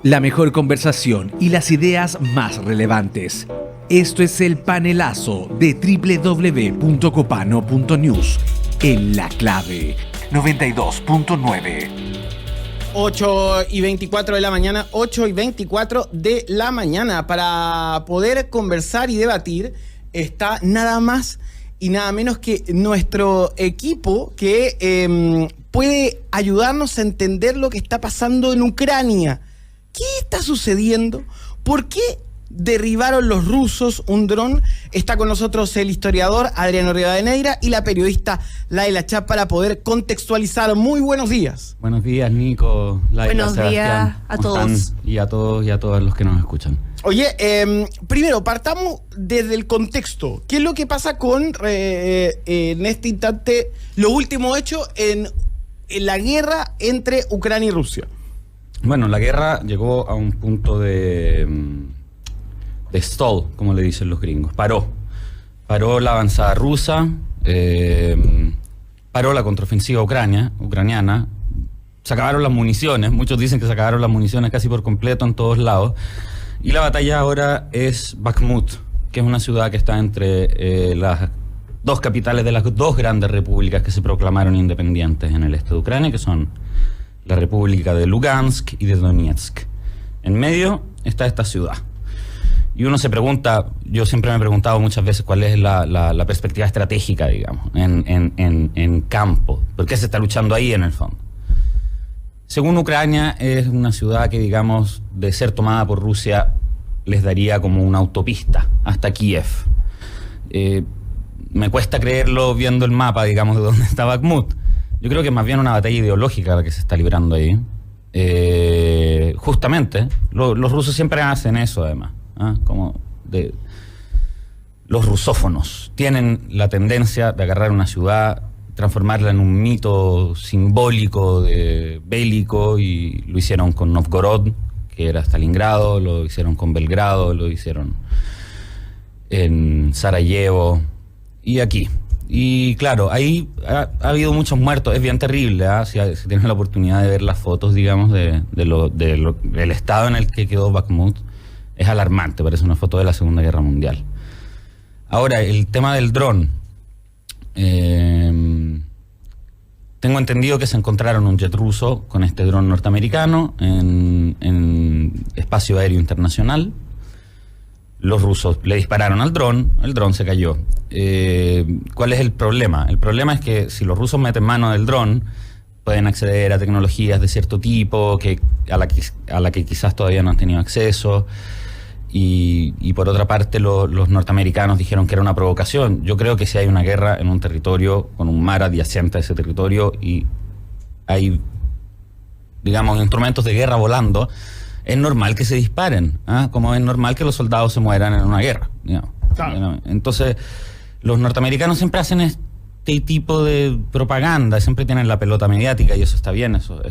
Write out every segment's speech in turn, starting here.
La mejor conversación y las ideas más relevantes. Esto es el panelazo de www.copano.news. En La Clave 92.9. 8:24 de la mañana, 8:24 de la mañana. Para poder conversar y debatir está nada más y nada menos que nuestro equipo que puede ayudarnos a entender lo que está pasando en Ucrania. ¿Qué está sucediendo? ¿Por qué derribaron los rusos un dron? Está con nosotros el historiador Adriano Rivadeneira y la periodista Laila Chap para poder contextualizar. Muy buenos días. Buenos días, Nico, Laila, buenos Sebastián. Días a todos. Y a todos y a todas los que nos escuchan. Oye, primero partamos desde el contexto. ¿Qué es lo que pasa con, en este instante, lo último hecho en la guerra entre Ucrania y Rusia? Bueno, la guerra llegó a un punto de stall, como le dicen los gringos. Paró la avanzada rusa, paró la contraofensiva ucraniana, se acabaron las municiones, muchos dicen que se acabaron las municiones casi por completo en todos lados, y la batalla ahora es Bakhmut, que es una ciudad que está entre las dos capitales de las dos grandes repúblicas que se proclamaron independientes en el este de Ucrania, que son la República de Lugansk y de Donetsk. En medio está esta ciudad. Y uno se pregunta, yo siempre me he preguntado muchas veces cuál es la perspectiva estratégica, digamos, en campo. ¿Por qué se está luchando ahí en el fondo? Según Ucrania, es una ciudad que, digamos, de ser tomada por Rusia, les daría como una autopista hasta Kiev. Me cuesta creerlo viendo el mapa, digamos, de dónde está Bakhmut. Yo creo que es más bien una batalla ideológica la que se está librando ahí. Justamente, los rusos siempre hacen eso, además. Los rusófonos tienen la tendencia de agarrar una ciudad, transformarla en un mito simbólico bélico, y lo hicieron con Novgorod, que era Stalingrado, lo hicieron con Belgrado, lo hicieron en Sarajevo y aquí. Y claro, ahí ha habido muchos muertos, es bien terrible, si tienen la oportunidad de ver las fotos, digamos, del estado en el que quedó Bakhmut, es alarmante, parece una foto de la Segunda Guerra Mundial. Ahora, el tema del dron. Tengo entendido que se encontraron un jet ruso con este dron norteamericano en espacio aéreo internacional. Los rusos le dispararon al dron, el dron se cayó. ¿Cuál es el problema? El problema es que si los rusos meten mano del dron, pueden acceder a tecnologías de cierto tipo a la que quizás todavía no han tenido acceso. Y por otra parte, los norteamericanos dijeron que era una provocación. Yo creo que si hay una guerra en un territorio con un mar adyacente a ese territorio y hay, digamos, instrumentos de guerra volando, es normal que se disparen, como es normal que los soldados se mueran en una guerra, digamos. Claro. Entonces, los norteamericanos siempre hacen este tipo de propaganda, siempre tienen la pelota mediática, y eso está bien, eso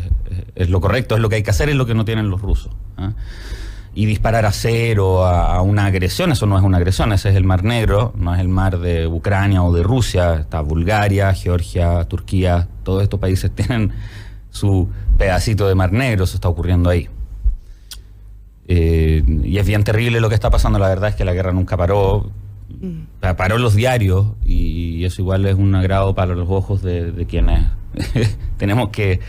es lo correcto, es lo que hay que hacer, es lo que no tienen los rusos. Y disparar a cero a una agresión, eso no es una agresión, ese es el Mar Negro, no es el mar de Ucrania o de Rusia. Está Bulgaria, Georgia, Turquía, todos estos países tienen su pedacito de Mar Negro, eso está ocurriendo ahí. Y es bien terrible lo que está pasando. La verdad es que la guerra nunca paró. Paró los diarios, y eso igual es un agrado para los ojos de quienes tenemos que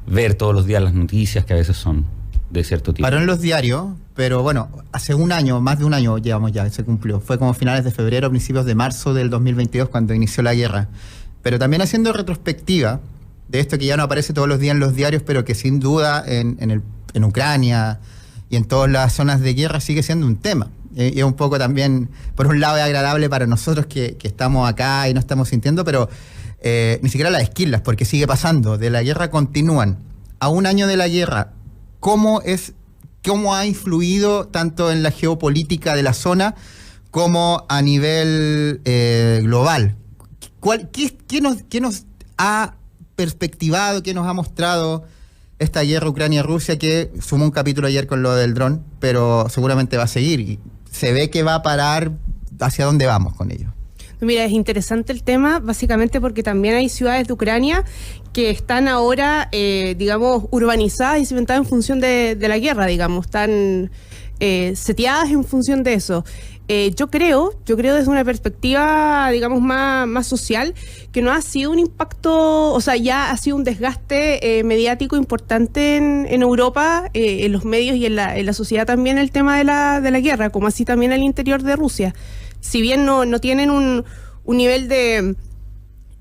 ver todos los días las noticias, que a veces son de cierto tipo. Paró en los diarios, pero bueno, hace un año, más de un año llevamos ya, se cumplió. Fue como finales de febrero, principios de marzo del 2022 cuando inició la guerra. Pero también haciendo retrospectiva de esto que ya no aparece todos los días en los diarios, pero que sin duda en Ucrania y en todas las zonas de guerra sigue siendo un tema. Y es un poco también, por un lado es agradable para nosotros que estamos acá y no estamos sintiendo, pero ni siquiera las esquilas, porque sigue pasando. De la guerra continúan. A un año de la guerra, ¿cómo ha influido tanto en la geopolítica de la zona como a nivel global? ¿Qué nos ha perspectivado, qué nos ha mostrado esta guerra Ucrania-Rusia, que sumó un capítulo ayer con lo del dron, pero seguramente va a seguir y se ve que va a parar? ¿Hacia dónde vamos con ello? Mira, es interesante el tema, básicamente porque también hay ciudades de Ucrania que están ahora, digamos, urbanizadas y cimentadas en función de la guerra, digamos, están seteadas en función de eso. Yo creo desde una perspectiva, digamos, más social, que no ha sido un impacto, o sea, ya ha sido un desgaste mediático importante en Europa, en los medios y en la sociedad también, el tema de la guerra, como así también al interior de Rusia. Si bien no tienen un nivel de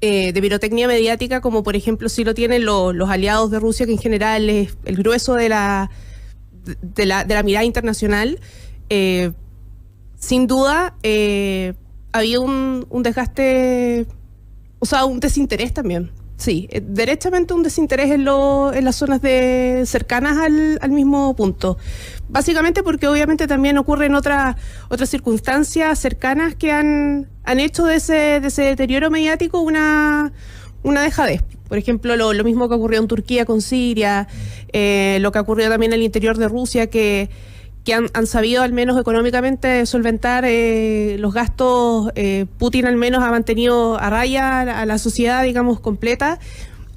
pirotecnia mediática, como por ejemplo sí lo tienen los aliados de Rusia, que en general es el grueso de la mirada internacional, sin duda había un desgaste, o sea, un desinterés también. Sí, derechamente un desinterés en las zonas cercanas al mismo punto. Básicamente porque obviamente también ocurren otras circunstancias cercanas que han hecho de ese deterioro mediático una dejadez. Por ejemplo, lo mismo que ocurrió en Turquía con Siria, lo que ocurrió también en el interior de Rusia, que han sabido al menos económicamente solventar los gastos. Putin al menos ha mantenido a raya a la sociedad, digamos, completa,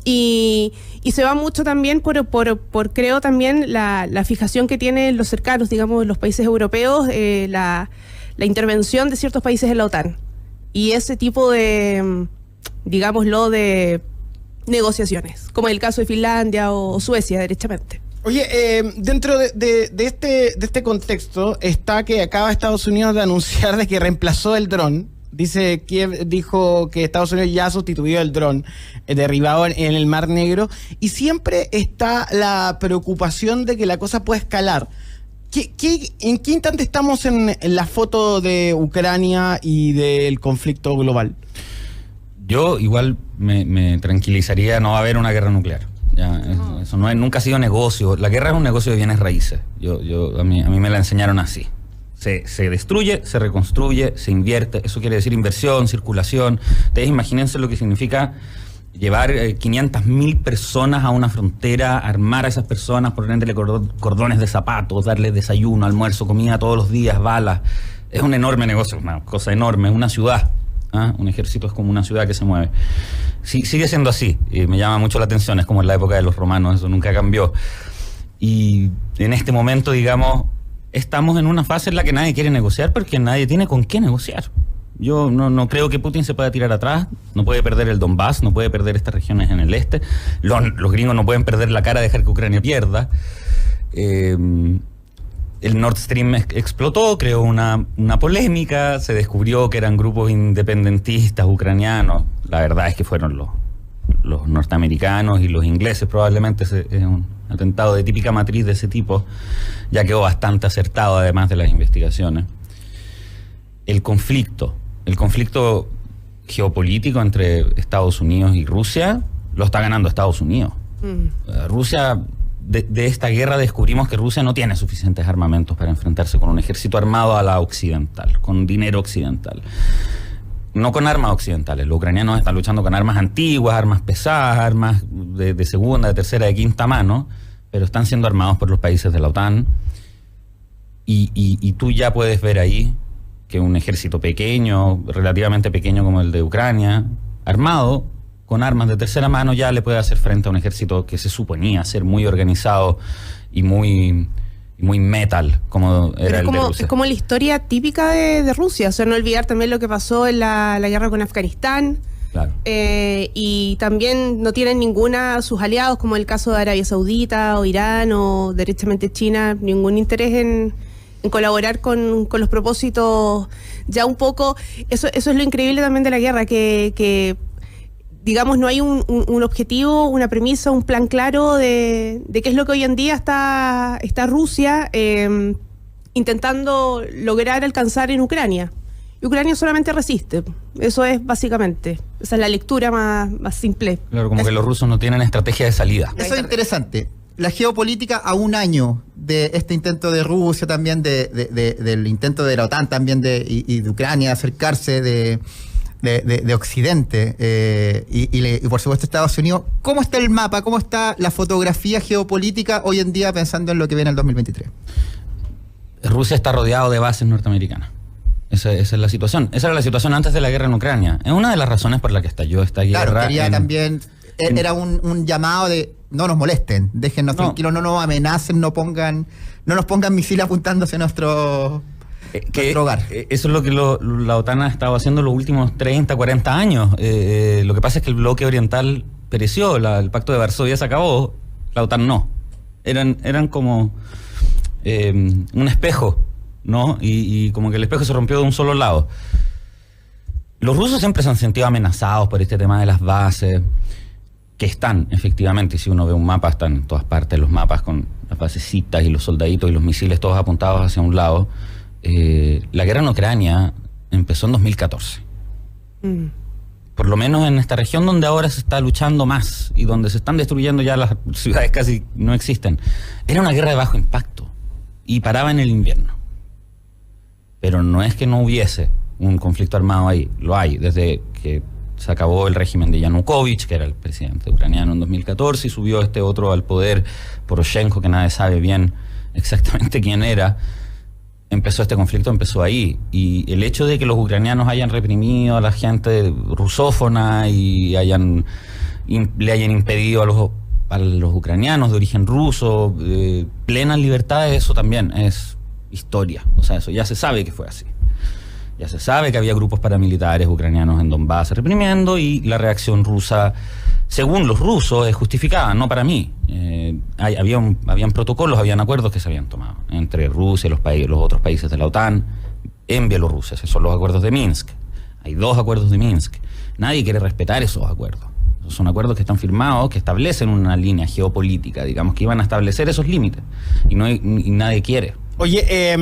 y se va mucho también por creo también la fijación que tienen los cercanos, digamos, los países europeos, la intervención de ciertos países en la OTAN y ese tipo de, digámoslo, de negociaciones, como el caso de Finlandia o Suecia, derechamente. Oye, dentro de este contexto está que acaba Estados Unidos de anunciar de que reemplazó el dron. Dice Kiev, dijo que Estados Unidos ya sustituyó el dron derribado en el Mar Negro, y siempre está la preocupación de que la cosa pueda escalar. ¿En qué instante estamos en la foto de Ucrania y del conflicto global? Yo igual me tranquilizaría, no va a haber una guerra nuclear. Ya, eso nunca ha sido negocio. La guerra es un negocio de bienes raíces. A mí me la enseñaron así. Se destruye, se reconstruye, se invierte. Eso quiere decir inversión, circulación. Ustedes imagínense lo que significa llevar 500.000 personas a una frontera, armar a esas personas, ponerle cordones de zapatos, darles desayuno, almuerzo, comida todos los días, balas. Es un enorme negocio, una cosa enorme, es una ciudad. Un ejército es como una ciudad que se mueve. Sí, sigue siendo así, y me llama mucho la atención, es como en la época de los romanos, eso nunca cambió. Y en este momento, digamos, estamos en una fase en la que nadie quiere negociar porque nadie tiene con qué negociar. Yo no creo que Putin se pueda tirar atrás, no puede perder el Donbass, no puede perder estas regiones en el este, los gringos no pueden perder la cara, dejar que Ucrania pierda. El Nord Stream explotó, creó una polémica, se descubrió que eran grupos independentistas ucranianos. La verdad es que fueron los norteamericanos y los ingleses, probablemente es un atentado de típica matriz de ese tipo. Ya quedó bastante acertado, además de las investigaciones. El conflicto geopolítico entre Estados Unidos y Rusia lo está ganando Estados Unidos. Rusia... De esta guerra descubrimos que Rusia no tiene suficientes armamentos para enfrentarse con un ejército armado a la occidental, con dinero occidental. No con armas occidentales. Los ucranianos están luchando con armas antiguas, armas pesadas, armas de segunda, de tercera, de quinta mano, pero están siendo armados por los países de la OTAN. Y tú ya puedes ver ahí que un ejército pequeño, relativamente pequeño como el de Ucrania, armado con armas de tercera mano, ya le puede hacer frente a un ejército que se suponía ser muy organizado y muy metal, como era el de Rusia. Es como la historia típica de Rusia, o sea, no olvidar también lo que pasó en la guerra con Afganistán. Claro. Y también no tienen ninguna, sus aliados, como el caso de Arabia Saudita o Irán o derechamente China, ningún interés en colaborar con los propósitos. Ya un poco, eso es lo increíble también de la guerra, que digamos, no hay un objetivo, una premisa, un plan claro de qué es lo que hoy en día está Rusia intentando lograr alcanzar en Ucrania. Y Ucrania solamente resiste. Eso es básicamente, esa es la lectura más simple. Claro, como que los rusos no tienen estrategia de salida. Eso es interesante. La geopolítica a un año de este intento de Rusia también, del intento de la OTAN también y de Ucrania de acercarse de Occidente y por supuesto Estados Unidos. ¿Cómo está el mapa? ¿Cómo está la fotografía geopolítica hoy en día pensando en lo que viene en el 2023? Rusia está rodeado de bases norteamericanas. Esa es la situación. Esa era la situación antes de la guerra en Ucrania. Es una de las razones por la que estalló esta guerra. Claro, quería también... Era un llamado de no nos molesten, déjennos tranquilos, no nos amenacen, no nos pongan misiles apuntándose a nuestro hogar. Eso es lo que la OTAN ha estado haciendo los últimos 30, 40 años. Lo que pasa es que el bloque oriental pereció, el Pacto de Varsovia se acabó, la OTAN no. Eran como un espejo, ¿no? Y como que el espejo se rompió de un solo lado. Los rusos siempre se han sentido amenazados por este tema de las bases, que están, efectivamente, si uno ve un mapa, están en todas partes los mapas con las basecitas y los soldaditos y los misiles todos apuntados hacia un lado. La guerra en Ucrania empezó en 2014. Por lo menos en esta región donde ahora se está luchando más y donde se están destruyendo ya las ciudades casi no existen. Era una guerra de bajo impacto y paraba en el invierno. Pero no es que no hubiese un conflicto armado ahí, lo hay, desde que se acabó el régimen de Yanukovych, que era el presidente ucraniano en 2014, y subió este otro al poder, Poroshenko, que nadie sabe bien exactamente quién era. Empezó este conflicto, empezó ahí. Y el hecho de que los ucranianos hayan reprimido a la gente rusófona y le hayan impedido a los ucranianos de origen ruso plenas libertades, eso también es historia. O sea, eso ya se sabe que fue así. Ya se sabe que había grupos paramilitares ucranianos en Donbass reprimiendo, y la reacción rusa, según los rusos, es justificada, no para mí. Habían protocolos, habían acuerdos que se habían tomado entre Rusia y los otros países de la OTAN en Bielorrusia. Esos son los acuerdos de Minsk. Hay 2 acuerdos de Minsk. Nadie quiere respetar esos acuerdos. Son acuerdos que están firmados, que establecen una línea geopolítica, digamos, que iban a establecer esos límites. Y nadie quiere. Oye,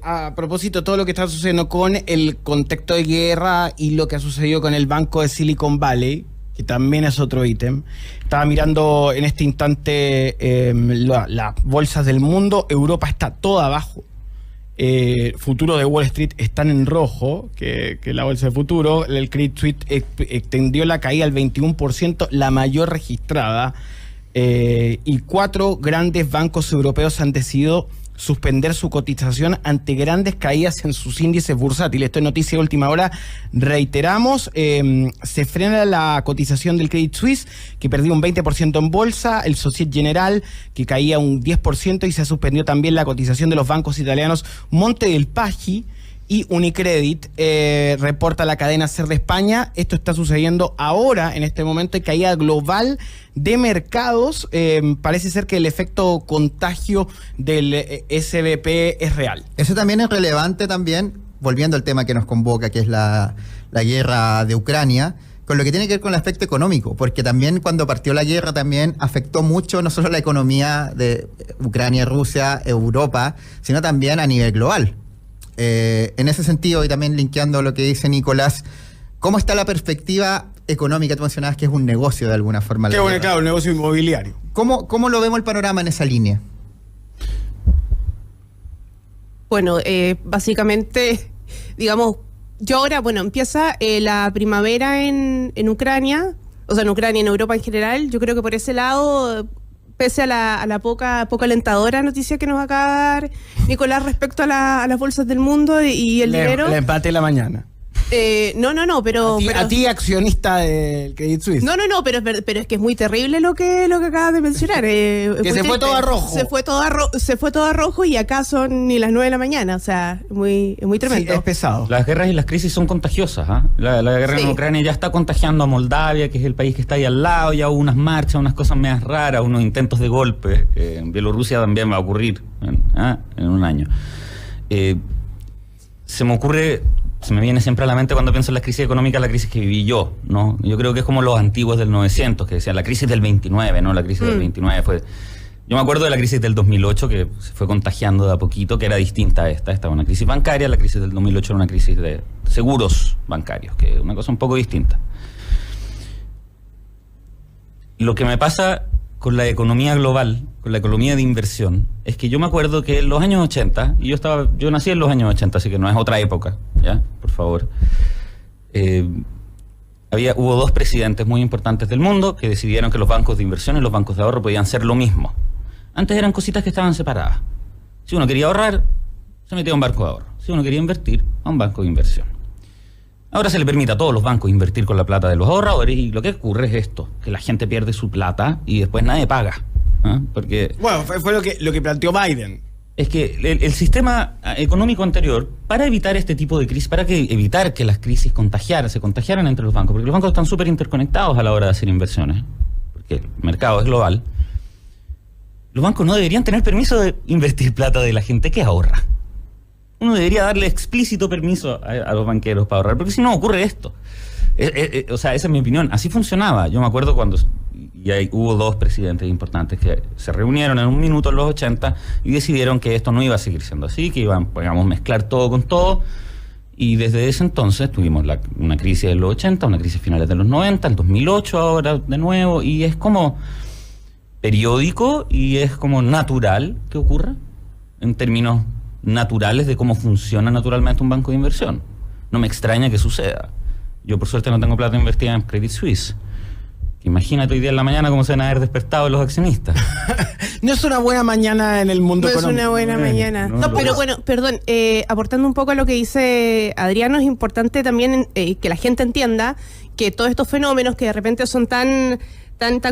a propósito de todo lo que está sucediendo con el contexto de guerra y lo que ha sucedido con el banco de Silicon Valley, que también es otro ítem, estaba mirando en este instante las bolsas del mundo. Europa está toda abajo. Futuros de Wall Street están en rojo, que la bolsa de futuro. El Credit Suisse extendió la caída al 21%, la mayor registrada. Y 4 grandes bancos europeos han decidido suspender su cotización ante grandes caídas en sus índices bursátiles. Esto es noticia de última hora. Reiteramos, se frena la cotización del Credit Suisse, que perdió un 20% en bolsa, el Societe Generale, que caía un 10%, y se suspendió también la cotización de los bancos italianos Monte dei Paschi y Unicredit, reporta la cadena SER de España. Esto está sucediendo ahora, en este momento, de caída global de mercados. Parece ser que el efecto contagio del SVP es real. Eso también es relevante también, volviendo al tema que nos convoca, que es la guerra de Ucrania, con lo que tiene que ver con el aspecto económico, porque también cuando partió la guerra también afectó mucho no solo la economía de Ucrania, Rusia, Europa, sino también a nivel global. En ese sentido, y también linkeando lo que dice Nicolás, ¿cómo está la perspectiva económica? Tú mencionabas que es un negocio de alguna forma. Qué bueno, claro, un negocio inmobiliario. ¿Cómo lo vemos el panorama en esa línea? Bueno, básicamente, digamos, empieza la primavera en Ucrania, o sea, en Ucrania, en Europa en general. Yo creo que por ese lado, pese a la poca alentadora noticia que nos acaba de dar Nicolás respecto a las bolsas del mundo y el dinero. El empate de la mañana. No, pero... A ti, accionista del Credit Suisse. No, pero es que es muy terrible lo que acabas de mencionar. Que se fue todo a rojo. Se fue todo a rojo y acá son ni las 9 de la mañana. O sea, es muy tremendo. Sí, es pesado. Las guerras y las crisis son contagiosas. La guerra en Ucrania ya está contagiando a Moldavia, que es el país que está ahí al lado. Ya hubo unas marchas, unas cosas medias raras, unos intentos de golpe. En Bielorrusia también va a ocurrir en un año. Se me viene siempre a la mente cuando pienso en la crisis económica, la crisis que viví yo, ¿no? Yo creo que es como los antiguos del 900, que decían la crisis del 29, ¿no? La crisis del 29 fue... Yo me acuerdo de la crisis del 2008, que se fue contagiando de a poquito, que era distinta a esta. Esta era una crisis bancaria, la crisis del 2008 era una crisis de seguros bancarios, que es una cosa un poco distinta. Lo que me pasa con la economía global, con la economía de inversión, es que yo me acuerdo que en los años 80, y yo nací en los años 80, así que no es otra época, ¿ya? Por favor. Hubo 2 presidentes muy importantes del mundo que decidieron que los bancos de inversión y los bancos de ahorro podían ser lo mismo. Antes eran cositas que estaban separadas. Si uno quería ahorrar, se metía a un banco de ahorro. si uno quería invertir a un banco de inversión. Ahora se le permite a todos los bancos invertir con la plata de los ahorradores y lo que ocurre es esto, que la gente pierde su plata y después nadie paga. Porque bueno, fue lo que planteó Biden. es que el sistema económico anterior, para evitar este tipo de crisis, evitar que las crisis se contagiaran entre los bancos, porque los bancos están súper interconectados a la hora de hacer inversiones, porque el mercado es global, los bancos no deberían tener permiso de invertir plata de la gente que ahorra. Uno debería darle explícito permiso a los banqueros para ahorrar, porque si no ocurre esto. O sea, esa es mi opinión. Así funcionaba. Yo me acuerdo cuando hubo dos presidentes importantes que se reunieron en un minuto en los 80 y decidieron que esto no iba a seguir siendo así, que iban, digamos, mezclar todo con todo. Y desde ese entonces tuvimos una crisis de los 80, una crisis finales de los 90, el 2008 ahora de nuevo, y es como periódico y es como natural que ocurra en términos naturales de cómo funciona naturalmente un banco de inversión. No me extraña que suceda. Yo por suerte no tengo plata invertida en Credit Suisse. Imagínate hoy día en la mañana cómo se van a haber despertado los accionistas. No es una buena mañana en el mundo económico. No es una buena mañana. No, pero bueno, perdón, aportando un poco a lo que dice Adriano, es importante también que la gente entienda que todos estos fenómenos que de repente son tan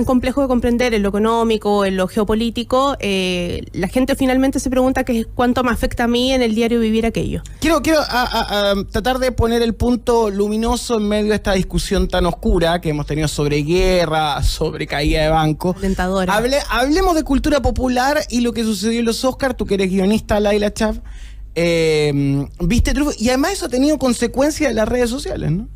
complejo de comprender en lo económico, en lo geopolítico, la gente finalmente se pregunta cuánto me afecta a mí en el diario vivir aquello. Quiero tratar de poner el punto luminoso en medio de esta discusión tan oscura que hemos tenido sobre guerra, sobre caída de bancos. Alentadora. Hablemos de cultura popular y lo que sucedió en los Oscars. Tú que eres guionista, Laila Chav, viste triunfo, y además eso ha tenido consecuencias en las redes sociales, ¿no?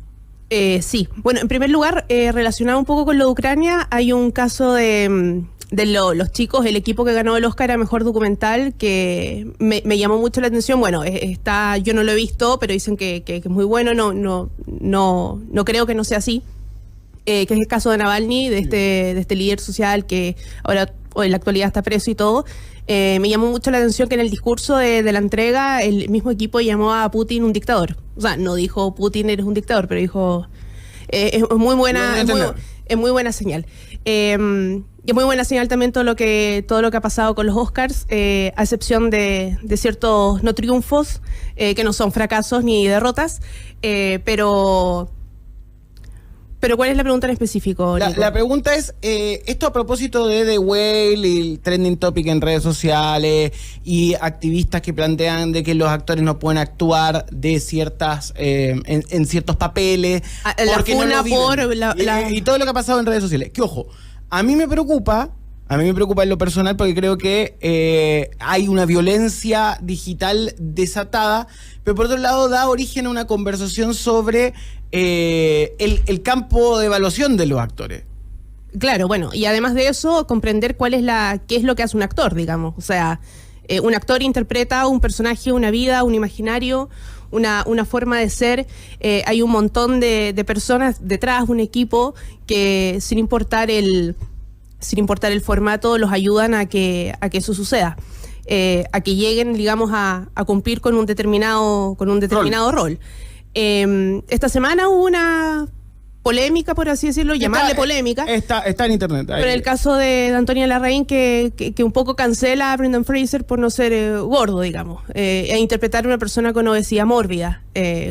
Sí. Bueno, en primer lugar, relacionado un poco con lo de Ucrania, hay un caso de los chicos, el equipo que ganó el Oscar a Mejor Documental, que me llamó mucho la atención. Bueno, yo no lo he visto, pero dicen que es muy bueno. No creo que no sea así. Que es el caso de Navalny, de este líder social que ahora en la actualidad está preso y todo. Me llamó mucho la atención que en el discurso de la entrega el mismo equipo llamó a Putin un dictador. O sea, no dijo Putin eres un dictador, pero dijo es muy buena, es muy buena señal. Y es muy buena señal también todo lo que ha pasado con los Oscars, a excepción de ciertos no triunfos, que no son fracasos ni derrotas, pero ¿cuál es la pregunta en específico, Nico? La pregunta es, esto a propósito de The Whale y el trending topic en redes sociales y activistas que plantean de que los actores no pueden actuar de ciertas en ciertos papeles. Porque no lo viven. Y todo lo que ha pasado en redes sociales. Que ojo, a mí me preocupa en lo personal porque creo que hay una violencia digital desatada, pero por otro lado da origen a una conversación sobre el campo de evaluación de los actores. Claro, bueno, y además de eso, comprender qué es lo que hace un actor, digamos. O sea, un actor interpreta un personaje, una vida, un imaginario, una forma de ser. Hay un montón de personas detrás, un equipo que sin importar el formato los ayudan a que eso suceda. A que lleguen, digamos, a cumplir con un determinado rol. Esta semana hubo una polémica, por así decirlo, llamarle polémica. Está en internet. Pero el caso de Antonia Larraín, que un poco cancela a Brendan Fraser por no ser gordo, digamos, e interpretar a una persona con obesidad mórbida,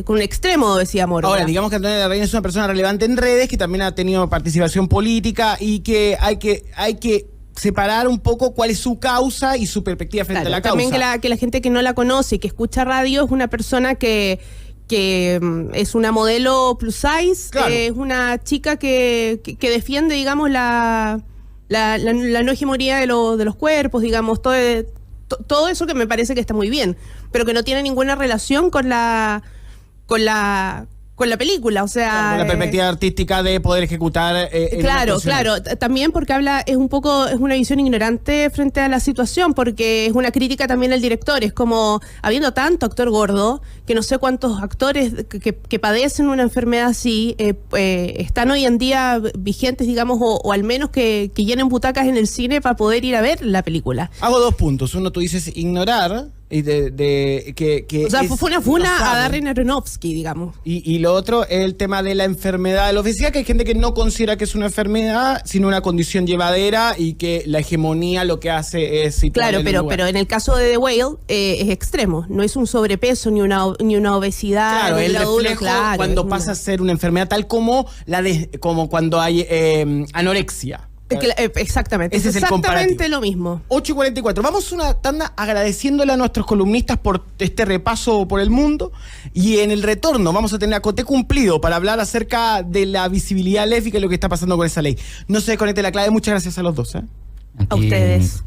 con un extremo de obesidad mórbida. Ahora, digamos que Antonia Larraín es una persona relevante en redes, que también ha tenido participación política y que hay que separar un poco cuál es su causa y su perspectiva frente a la causa. También que la gente que no la conoce y que escucha radio es una persona que es una modelo plus size, claro. Es una chica que defiende, digamos, la no hegemonía de los cuerpos, digamos, todo eso que me parece que está muy bien, pero que no tiene ninguna relación con la película, o sea... Con la perspectiva artística de poder ejecutar... Claro, también porque es una visión ignorante frente a la situación, porque es una crítica también al director, es como, habiendo tanto actor gordo, que no sé cuántos actores que padecen una enfermedad así, están hoy en día vigentes, digamos, o al menos que llenen butacas en el cine para poder ir a ver la película. Hago dos puntos. Uno, tú dices ignorar... Y O sea, fue una no funa a saben. Darren Aronofsky, digamos. Y lo otro es el tema de la enfermedad de la obesidad, que hay gente que no considera que es una enfermedad, sino una condición llevadera y que la hegemonía lo que hace es situarla Claro, en un lugar. pero en el caso de The Whale es extremo. No es un sobrepeso ni una obesidad. Claro, ni el una dura, reflejo claro, cuando es pasa a ser una enfermedad tal como como cuando hay anorexia. Exactamente. Ese es el exactamente comparativo. lo mismo. 8:44. Vamos a una tanda agradeciéndole a nuestros columnistas por este repaso por el mundo. Y en el retorno vamos a tener a Coté Cumplido para hablar acerca de la visibilidad lésbica y lo que está pasando con esa ley. No se desconecte la clave. Muchas gracias a los dos. A Aquí, ustedes.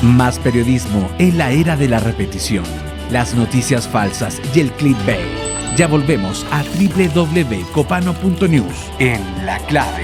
Más periodismo en la era de la repetición, las noticias falsas y el clickbait. Ya volvemos a www.copano.news en La Clave.